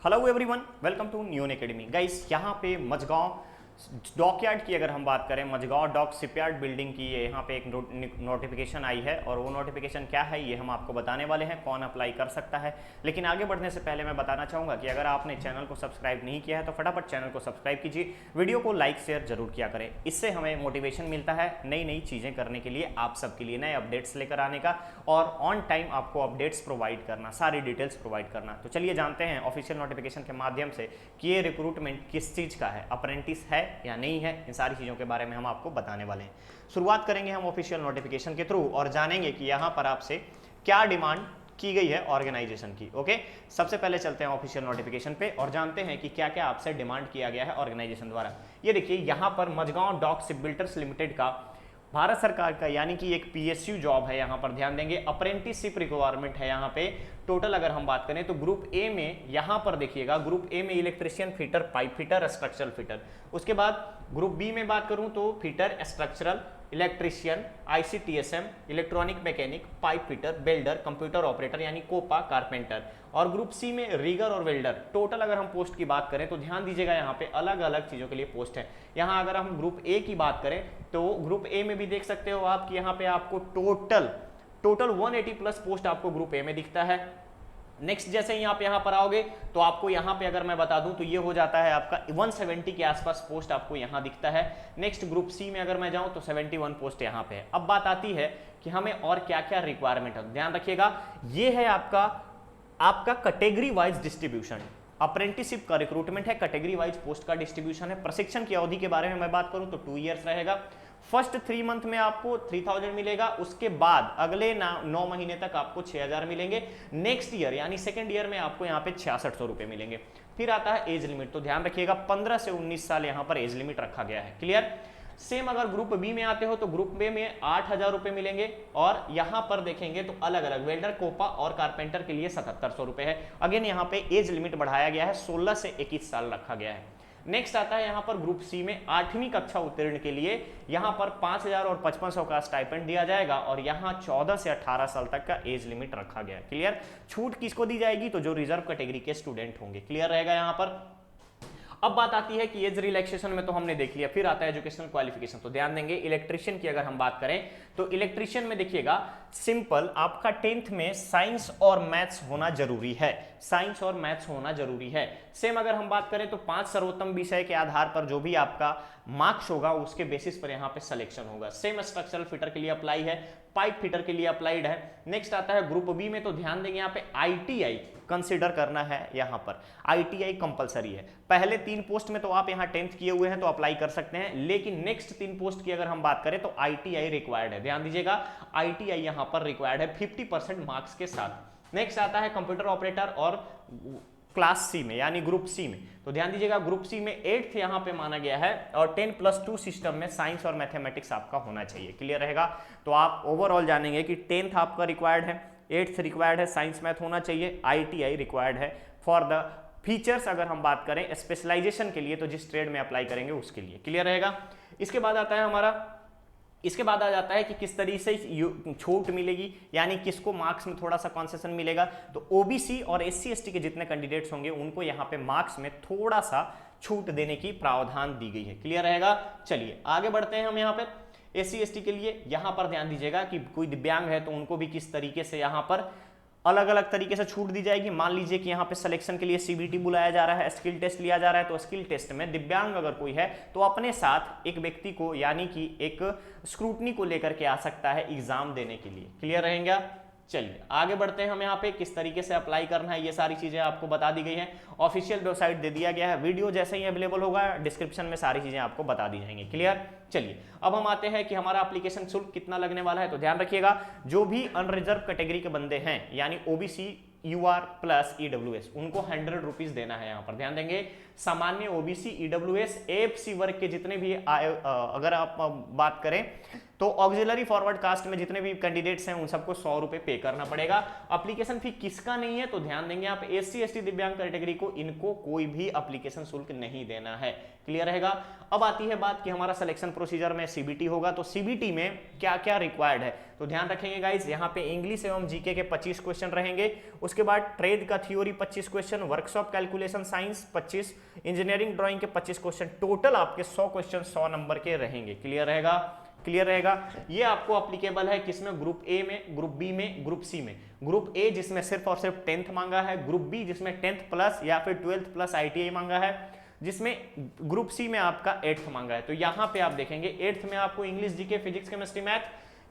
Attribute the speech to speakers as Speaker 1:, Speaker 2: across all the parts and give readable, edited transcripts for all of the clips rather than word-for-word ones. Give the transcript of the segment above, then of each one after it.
Speaker 1: Hello everyone, welcome to न्यून academy. Guys, यहाँ पे मझगांव डॉकयार्ड की अगर हम बात करें, मझगांव डॉक शिपयार्ड बिल्डिंग की यहाँ पे एक नोटिफिकेशन आई है और वो नोटिफिकेशन क्या है ये हम आपको बताने वाले हैं, कौन अप्लाई कर सकता है। लेकिन आगे बढ़ने से पहले मैं बताना चाहूँगा कि अगर आपने चैनल को सब्सक्राइब नहीं किया है तो फटाफट चैनल को सब्सक्राइब कीजिए, वीडियो को लाइक शेयर जरूर किया करें। इससे हमें मोटिवेशन मिलता है नई नई चीज़ें करने के लिए, आप सबके लिए नए अपडेट्स लेकर आने का और ऑन टाइम आपको अपडेट्स प्रोवाइड करना, सारी डिटेल्स प्रोवाइड करना। तो चलिए जानते हैं ऑफिशियल नोटिफिकेशन के माध्यम से कि ये रिक्रूटमेंट किस चीज़ का है, अप्रेंटिस है या नहीं है, इन सारी चीज़ों के बारे में हम आपको बताने वाले हैं। शुरुआत करेंगे हम ऑफिशियल नोटिफिकेशन के थ्रू और जानेंगे कि यहाँ पर आपसे क्या डिमांड की गई है ऑर्गेनाइजेशन की। ओके, सबसे पहले चलते हैं ऑफिशियल नोटिफिकेशन पे और जानते हैं कि क्या क्या आपसे डिमांड किया गया है ऑर्गेनाइजेशन द्वारा। ये देखिए, यहाँ पर Mazagon dock ship builders limited का भारत सरकार का यानी कि एक पीएसयू जॉब है। यहाँ पर ध्यान देंगे, अप्रेंटिसशिप रिक्वायरमेंट है यहाँ पे। टोटल अगर हम बात करें तो ग्रुप ए में यहाँ पर देखिएगा, ग्रुप ए में electrician, fitter, pipe fitter, structural fitter. उसके बाद ग्रुप बी में बात करूं तो fitter, structural, electrician, ICTSM, electronic mechanic, pipe fitter, welder, computer operator यानी कोपा, कारपेंटर। और ग्रुप सी में रीगर और वेल्डर। टोटल अगर हम पोस्ट की बात करें तो ध्यान दीजिएगा, यहाँ पे अलग अलग चीज़ों के लिए पोस्ट है। यहाँ अगर हम ग्रुप ए की बात करें तो ग्रुप ए में भी देख सकते हो आप कि यहाँ पे आपको टोटल 180 प्लस पोस्ट आपको ग्रुप ए में दिखता है। नेक्स्ट जैसे ही आप यहाँ पर आओगे तो आपको यहाँ पे अगर मैं बता दूं तो ये हो जाता है आपका 170 के आसपास पोस्ट आपको यहाँ दिखता है। नेक्स्ट ग्रुप सी में अगर मैं जाऊं तो 71 पोस्ट यहाँ पे है। अब बात आती है कि हमें और क्या क्या रिक्वायरमेंट है। ध्यान रखिएगा, ये है आपका कैटेगरी वाइज डिस्ट्रीब्यूशन। अप्रेंटिसशिप का रिक्रूटमेंट है, कैटेगरी वाइज पोस्ट का डिस्ट्रीब्यूशन है। प्रशिक्षण की अवधि के बारे में मैं बात करूं तो 2 ईयर्स रहेगा। फर्स्ट 3 मंथ में आपको 3000 मिलेगा, उसके बाद अगले 9 महीने तक आपको 6000 मिलेंगे। नेक्स्ट ईयर यानी सेकंड ईयर में आपको यहाँ पे 6600 रुपए मिलेंगे। फिर आता है एज लिमिट, तो ध्यान रखिएगा 15 से 19 साल यहाँ पर एज लिमिट रखा गया है। क्लियर। सेम अगर ग्रुप बी में आते हो तो ग्रुप बी में 8000 रुपए मिलेंगे और यहां पर देखेंगे तो अलग अलग वेल्डर, कोपा और कारपेंटर के लिए 7700 रुपए है। अगेन यहाँ पे एज लिमिट बढ़ाया गया है, 16 से 21 साल रखा गया है। नेक्स्ट आता है यहाँ पर ग्रुप सी में 8वीं कक्षा उत्तीर्ण के लिए यहाँ पर 5000 और 5500 का स्टाइपेंड दिया जाएगा और यहाँ 14 से 18 साल तक का एज लिमिट रखा गया है। क्लियर। छूट किसको दी जाएगी? तो जो रिजर्व कैटेगरी के स्टूडेंट होंगे। क्लियर रहेगा यहाँ पर। अब बात आती है कि एज रिलैक्सेशन में तो हमने देख लिया, फिर आता है एजुकेशनल क्वालिफिकेशन। तो ध्यान देंगे, इलेक्ट्रिशियन की अगर हम बात करें तो इलेक्ट्रिशियन में देखिएगा सिंपल, आपका 10th में साइंस और मैथ्स होना जरूरी है। साइंस और मैथ्स होना जरूरी है। सेम अगर हम बात करें तो 5 सर्वोत्तम विषय के आधार पर जो भी आपका मार्क्स होगा उसके बेसिस पर यहाँ पे सिलेक्शन होगा। सेम स्ट्रक्चरल फिटर के लिए अप्लाई है, पाइप फिटर के लिए अप्लाइड है। नेक्स्ट आता है ग्रुप बी में, तो ध्यान देंगे यहाँ पे आईटीआई कंसीडर करना है। यहाँ पर आईटीआई कंपलसरी है। पहले 3 पोस्ट में तो आप यहाँ 10th किए हुए हैं तो अप्लाई कर सकते हैं, लेकिन नेक्स्ट 3 पोस्ट की अगर हम बात करें तो आईटीआई रिक्वायर्ड है। ध्यान दीजिएगा, आईटीआई यहाँ पर रिक्वायर्ड है 50% मार्क्स के साथ। नेक्स्ट आता है कंप्यूटर ऑपरेटर और क्लास सी में यानी ग्रुप सी में, तो ध्यान दीजिएगा ग्रुप सी में 8th यहाँ पे माना गया है और 10+2 सिस्टम में साइंस और मैथमेटिक्स आपका होना चाहिए। क्लियर रहेगा। तो आप ओवरऑल जानेंगे कि 10th आपका रिक्वायर्ड है, 8th रिक्वायर्ड है, साइंस मैथ होना चाहिए, आईटीआई रिक्वायर्ड है। फॉर द फीचर्स अगर हम बात करें स्पेशलाइजेशन के लिए तो जिस ट्रेड में अप्लाई करेंगे उसके लिए। क्लियर रहेगा। इसके बाद आता है इसके बाद आ जाता है कि किस तरीके से छूट मिलेगी, यानी किसको मार्क्स में थोड़ा सा कंसेशन मिलेगा। तो ओबीसी और एससी एसटी के जितने कैंडिडेट्स होंगे उनको यहाँ पे मार्क्स में थोड़ा सा छूट देने की प्रावधान दी गई है। क्लियर रहेगा। चलिए आगे बढ़ते हैं हम यहाँ पे एससी एसटी के लिए। यहाँ पर ध्यान दीजिएगा कि कोई दिव्यांग है तो उनको भी किस तरीके से यहाँ पर अलग अलग तरीके से छूट दी जाएगी। मान लीजिए कि यहाँ पे सिलेक्शन के लिए सीबीटी बुलाया जा रहा है, स्किल टेस्ट लिया जा रहा है, तो स्किल टेस्ट में दिव्यांग अगर कोई है तो अपने साथ एक व्यक्ति को यानी कि एक स्क्रूटनी को लेकर के आ सकता है एग्जाम देने के लिए। क्लियर रहेंगे। चलिए आगे बढ़ते हैं हम यहाँ पे किस तरीके से अप्लाई करना है, ये सारी चीजें आपको बता दी गई हैं। ऑफिशियल वेबसाइट दे दिया गया है, वीडियो जैसे ही अवेलेबल होगा डिस्क्रिप्शन में सारी चीजें आपको बता दी जाएंगी। क्लियर। चलिए अब हम आते हैं कि हमारा एप्लीकेशन शुल्क कितना लगने वाला है। तो ध्यान रखिएगा, जो भी अनरिजर्व कैटेगरी के बंदे हैं यानी ओबीसी, यूआर प्लस ईडब्ल्यूएस, उनको 100 रुपीज देना है। यहाँ पर ध्यान देंगे, सामान्य ओबीसी, ईडब्ल्यूएस, एफसी वर्ग के जितने भी अगर आप बात करें तो ऑक्सिलरी फॉरवर्ड कास्ट में जितने भी कैंडिडेट्स हैं उन सबको 100 रुपए पे करना पड़ेगा। एप्लीकेशन फी किसका नहीं है तो ध्यान देंगे आप, एससी एसटी दिव्यांग कैटेगरी को, इनको कोई भी एप्लीकेशन शुल्क नहीं देना है। क्लियर रहेगा। अब आती है बात कि हमारा सिलेक्शन प्रोसीजर में सीबीटी होगा, तो सीबीटी में क्या क्या रिक्वायर्ड है तो ध्यान रखेंगे गाइस, यहाँ पे इंग्लिश एवं जीके के 25 क्वेश्चन रहेंगे, उसके बाद ट्रेड का theory 25 question, workshop calculation science 25, engineering drawing के 25 क्वेश्चन, टोटल आपके 100 क्वेश्चन 100 नंबर के रहेंगे। क्लियर रहेगा, क्लियर रहेगा। ये आपको अप्लीकेबल है किसमें, ग्रुप ए में, ग्रुप बी में, ग्रुप सी में। ग्रुप ए जिसमें सिर्फ और सिर्फ 10th मांगा है, ग्रुप बी जिसमें 10th प्लस या फिर 12th प्लस ITI मांगा है, जिसमें ग्रुप सी में आपका 8th मांगा है। तो यहां पे आप देखेंगे 8th में आपको English GK physics chemistry math,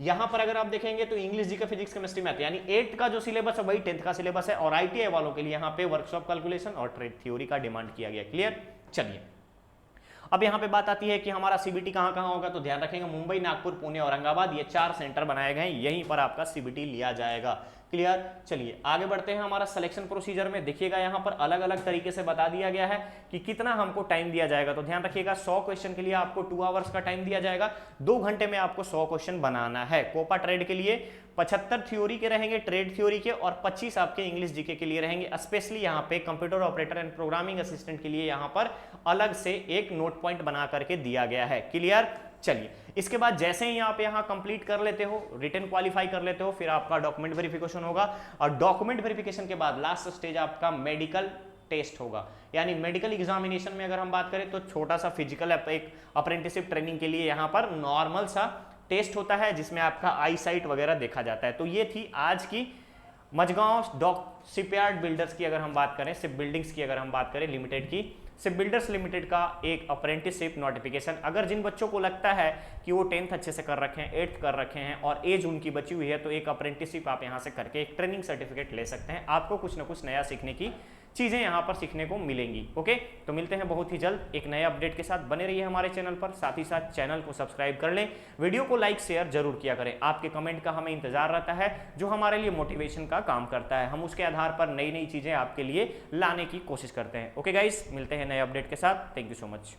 Speaker 1: यहां पर अगर आप देखेंगे तो English GK physics chemistry math, यानी 8th का जो सिलेबस है वही 10th का सिलेबस है, और ITI वालों के लिए यहां पे वर्कशॉप कैलकुलेशन और ट्रेड थ्योरी का डिमांड किया गया। क्लियर। चलिए अब यहां पे बात आती है कि हमारा सीबीटी कहां होगा, तो ध्यान रखेंगे मुंबई, नागपुर, पुणे, औरंगाबाद, ये 4 सेंटर बनाए गए हैं, यहीं पर आपका सीबीटी लिया जाएगा। क्लियर। चलिए आगे बढ़ते हैं हमारा सिलेक्शन प्रोसीजर में। देखिएगा यहां पर अलग अलग तरीके से बता दिया गया है कि कितना हमको टाइम दिया जाएगा, तो ध्यान रखिएगा 100 क्वेश्चन के लिए आपको 2 आवर्स का टाइम दिया जाएगा, 2 घंटे में आपको 100 क्वेश्चन बनाना है। कोपा ट्रेड के लिए 75 थ्योरी के रहेंगे, ट्रेड थ्योरी के, और 25 आपके इंग्लिश जीके के लिए रहेंगे। स्पेशली यहाँ पे computer operator and programming assistant के लिए यहाँ पर अलग से एक नोट पॉइंट बना करके दिया गया है। क्लियर। चलिए इसके बाद जैसे ही आप यहाँ कंप्लीट कर लेते हो, रिटन क्वालिफाई कर लेते हो, फिर आपका डॉक्यूमेंट वेरिफिकेशन होगा, और डॉक्यूमेंट वेरिफिकेशन के बाद लास्ट स्टेज आपका मेडिकल टेस्ट होगा। यानी मेडिकल एग्जामिनेशन में अगर हम बात करें तो छोटा सा फिजिकल एक अप्रेंटिसशिप ट्रेनिंग के लिए यहाँ पर नॉर्मल सा टेस्ट होता है, जिसमें आपका आई साइट वगैरह देखा जाता है। तो ये थी आज की मझगांव डॉक शिपयार्ड बिल्डर्स की अगर हम बात करें, शिप बिल्डिंग्स की अगर हम बात करें लिमिटेड की, शिप बिल्डर्स लिमिटेड का एक अप्रेंटिसशिप नोटिफिकेशन। अगर जिन बच्चों को लगता है कि वो 10th अच्छे से कर रखे हैं, 8th कर रखे हैं और एज उनकी बची हुई है, तो एक अप्रेंटिसशिप आप यहाँ से करके एक ट्रेनिंग सर्टिफिकेट ले सकते हैं। आपको कुछ ना कुछ नया सीखने की चीज़ें यहाँ पर सीखने को मिलेंगी। ओके, तो मिलते हैं बहुत ही जल्द एक नए अपडेट के साथ। बने रहिए हमारे चैनल पर, साथ ही साथ चैनल को सब्सक्राइब कर लें, वीडियो को लाइक शेयर जरूर किया करें। आपके कमेंट का हमें इंतजार रहता है, जो हमारे लिए मोटिवेशन का काम करता है। हम उसके आधार पर नई नई चीज़ें आपके लिए लाने की कोशिश करते हैं। ओके गाइस, मिलते हैं नए अपडेट के साथ। Thank you so much.